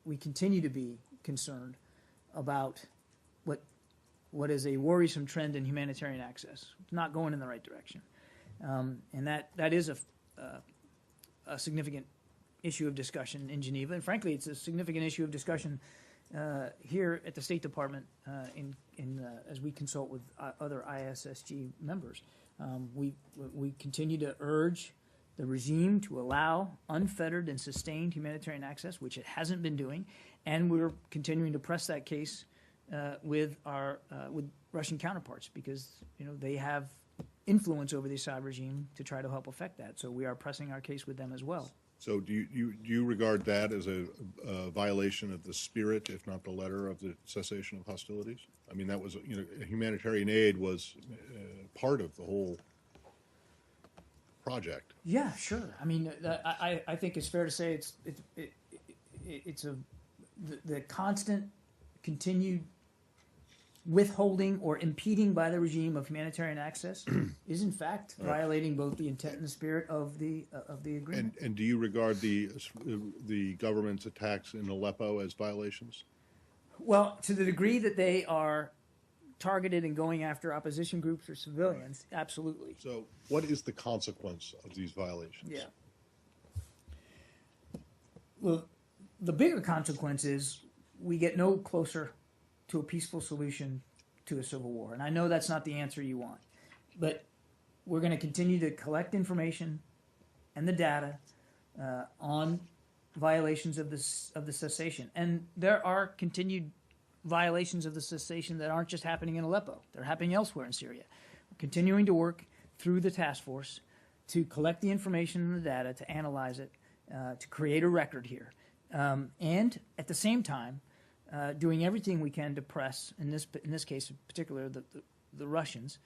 we continue to be concerned about what is a worrisome trend in humanitarian access. It's not going in the right direction. And that is a significant issue of discussion in Geneva. And frankly, it's a significant issue of discussion here at the State Department as we consult with other ISSG members. We continue to urge the regime to allow unfettered and sustained humanitarian access, which it hasn't been doing, and we're continuing to press that case with Russian counterparts because they have influence over the Assad regime to try to help affect that. So we are pressing our case with them as well. So do you regard that as a violation of the spirit, if not the letter, of the cessation of hostilities? I mean, that was humanitarian aid was part of the whole project. Yeah, sure. I mean, I think it's fair to say it's the constant, continued withholding or impeding by the regime of humanitarian access is in fact violating both the intent and the spirit of the agreement. And do you regard the government's attacks in Aleppo as violations? Well, to the degree that they are targeted and going after opposition groups or civilians, absolutely. So what is the consequence of these violations? Yeah. Well, the bigger consequence is we get no closer to a peaceful solution to a civil war. And I know that's not the answer you want, but we're going to continue to collect information and the data on violations of the cessation. And there are continued violations of the cessation that aren't just happening in Aleppo. They're happening elsewhere in Syria. We're continuing to work through the task force to collect the information and the data, to analyze it, to create a record here. And at the same time, doing everything we can to press, in this case in particular, the Russians,